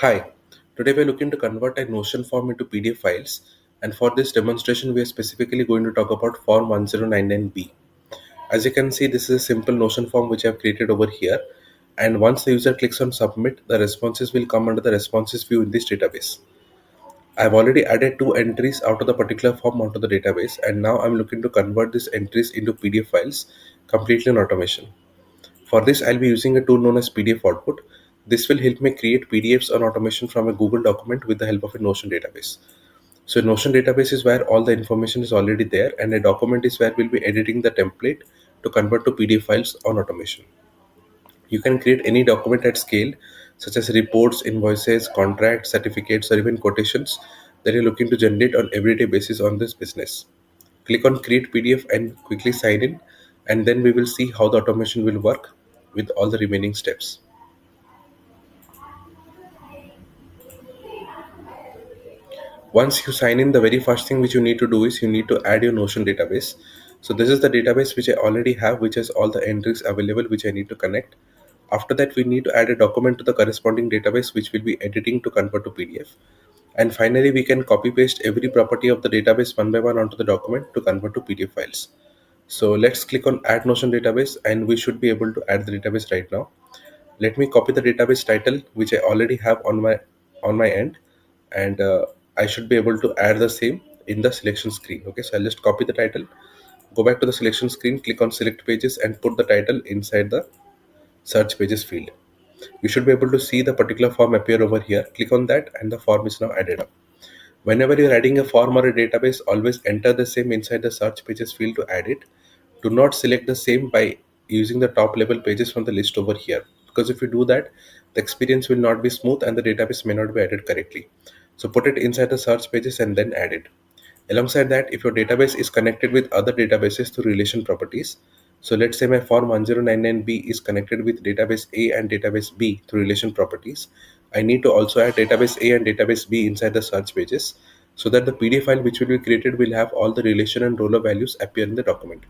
Hi, today we are looking to convert a Notion form into PDF files, and for this demonstration we are specifically going to talk about form 1099B. As you can see, this is a simple Notion form which I have created over here, and once the user clicks on submit, the responses will come under the responses view in this database. I have already added two entries out of the particular form onto the database, and now I'm looking to convert these entries into PDF files completely in automation. For this, I'll be using a tool known as PDFOutput. This will help me create PDFs on automation from a Google document with the help of a Notion database. So Notion database is where all the information is already there, and a document is where we'll be editing the template to convert to PDF files on automation. You can create any document at scale, such as reports, invoices, contracts, certificates, or even quotations that you're looking to generate on everyday basis on this business. Click on create PDF and quickly sign in, and then we will see how the automation will work with all the remaining steps. Once you sign in, the very first thing which you need to do is you need to add your Notion database. So this is the database which I already have, which has all the entries available which I need to connect. After that, we need to add a document to the corresponding database which we'll be editing to convert to PDF. And finally, we can copy paste every property of the database one by one onto the document to convert to PDF files. So let's click on add Notion database, and we should be able to add the database right now. Let me copy the database title which I already have on my end, and I should be able to add the same in the selection screen. Okay, so I'll just copy the title, go back to the selection screen, click on select pages, and put the title inside the search pages field. You should be able to see the particular form appear over here. Click on that and the form is now added up. Whenever you're adding a form or a database, always enter the same inside the search pages field to add it. Do not select the same by using the top level pages from the list over here, because if you do that, the experience will not be smooth and the database may not be added correctly. So put it inside the search pages and then add it. Alongside that, if your database is connected with other databases through relation properties, so let's say my form 1099B is connected with database A and database B through relation properties, I need to also add database A and database B inside the search pages so that the PDF file which will be created will have all the relation and roller values appear in the document.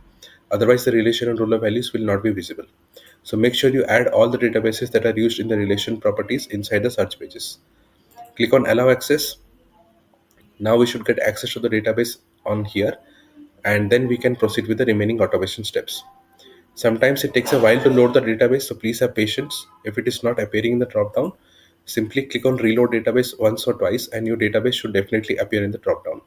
Otherwise, the relation and roller values will not be visible. So make sure you add all the databases that are used in the relation properties inside the search pages. Click on allow access. Now we should get access to the database on here, and then we can proceed with the remaining automation steps. Sometimes it takes a while to load the database, so please have patience. If it is not appearing in the dropdown, simply click on reload database once or twice and your database should definitely appear in the dropdown.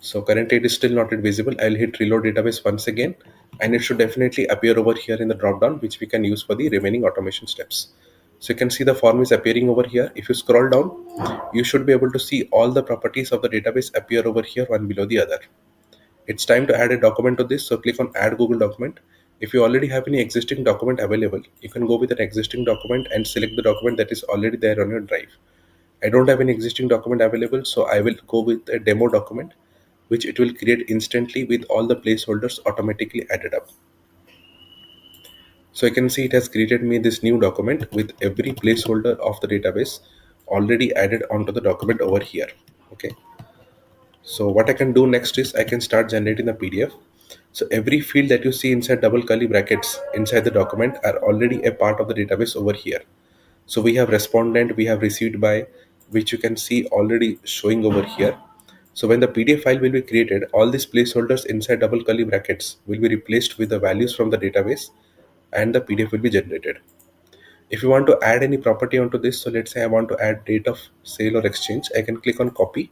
So currently it is still not yet visible. I'll hit reload database once again and it should definitely appear over here in the dropdown, which we can use for the remaining automation steps. So you can see the form is appearing over here. If you scroll down, you should be able to see all the properties of the database appear over here one below the other. It's time to add a document to this, so click on add Google document. If you already have any existing document available, you can go with an existing document and select the document that is already there on your drive. I don't have any existing document available, so I will go with a demo document which it will create instantly with all the placeholders automatically added up. So you can see it has created me this new document with every placeholder of the database already added onto the document over here. Okay. So what I can do next is I can start generating the PDF. So every field that you see inside double curly brackets inside the document are already a part of the database over here. So we have respondent, we have received by, which you can see already showing over here. So when the PDF file will be created, all these placeholders inside double curly brackets will be replaced with the values from the database and the PDF will be generated. If you want to add any property onto this, so let's say I want to add date of sale or exchange, I can click on copy.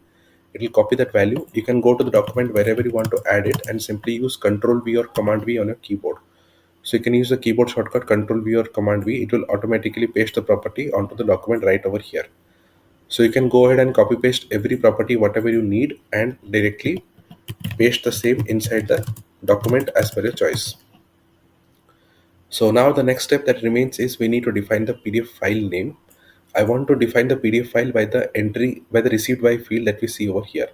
It will copy that value. You can go to the document wherever you want to add it and simply use Control V or Command V on your keyboard. So you can use the keyboard shortcut Control V or Command V. It will automatically paste the property onto the document right over here. So you can go ahead and copy paste every property whatever you need and directly paste the same inside the document as per your choice. So now the next step that remains is we need to define the PDF file name. I want to define the PDF file by the entry by the received by field that we see over here.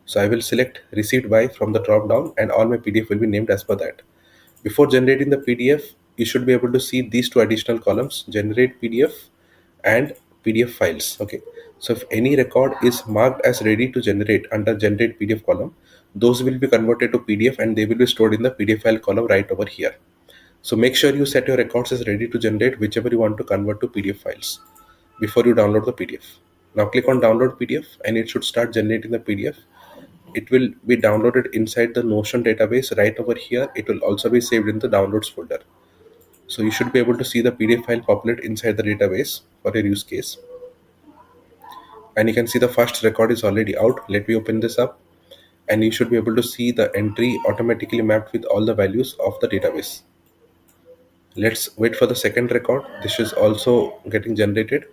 So I will select received by from the drop down and all my PDF will be named as per that. Before generating the PDF, you should be able to see these two additional columns, generate PDF and PDF files. Okay. So if any record is marked as ready to generate under generate PDF column, those will be converted to PDF and they will be stored in the PDF file column right over here. So make sure you set your records as ready to generate whichever you want to convert to PDF files. before you download the PDF. Now click on download PDF and it should start generating the PDF. It will be downloaded inside the Notion database right over here. It will also be saved in the downloads folder. So you should be able to see the PDF file populate inside the database for your use case. And you can see the first record is already out. Let me open this up and you should be able to see the entry automatically mapped with all the values of the database. Let's wait for the second record. This is also getting generated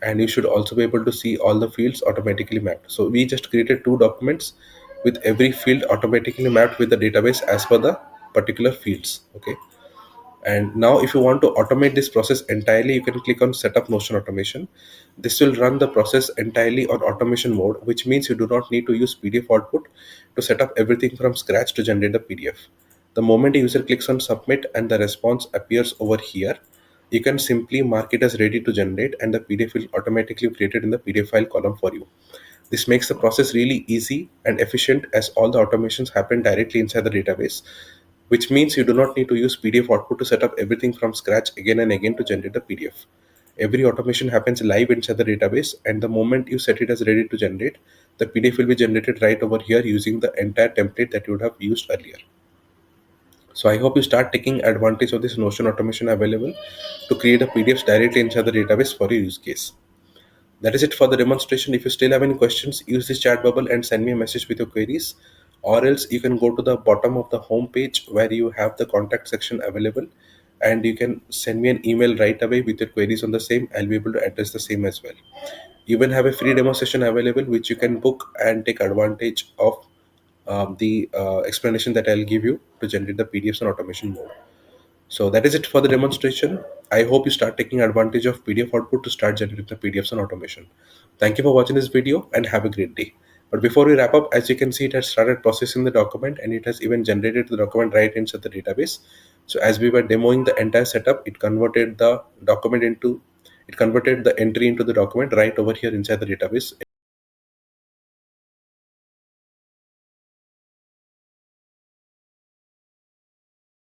and you should also be able to see all the fields automatically mapped. So we just created two documents with every field automatically mapped with the database as per the particular fields. Okay. And now if you want to automate this process entirely, you can click on setup Notion automation. This will run the process entirely on automation mode, which means you do not need to use PDF output to set up everything from scratch to generate the PDF. The moment a user clicks on submit and the response appears over here, you can simply mark it as ready to generate and the PDF will automatically be created in the PDF file column for you. This makes the process really easy and efficient as all the automations happen directly inside the database, which means you do not need to use PDF output to set up everything from scratch again and again to generate the PDF. Every automation happens live inside the database, and the moment you set it as ready to generate, the PDF will be generated right over here using the entire template that you would have used earlier. So I hope you start taking advantage of this Notion automation available to create a PDFs directly inside the database for your use case. That is it for the demonstration. If you still have any questions, use this chat bubble and send me a message with your queries. Or else you can go to the bottom of the home page where you have the contact section available and you can send me an email right away with your queries on the same. I'll be able to address the same as well. You even have a free demo session available which you can book and take advantage of the explanation that I'll give you to generate the PDFs on automation mode. So that is it for the demonstration. I hope you start taking advantage of PDF output to start generating the PDFs on automation. Thank you for watching this video and have a great day. But before we wrap up, as you can see, it has started processing the document and it has even generated the document right inside the database. So as we were demoing the entire setup, it converted the entry into the document right over here inside the database.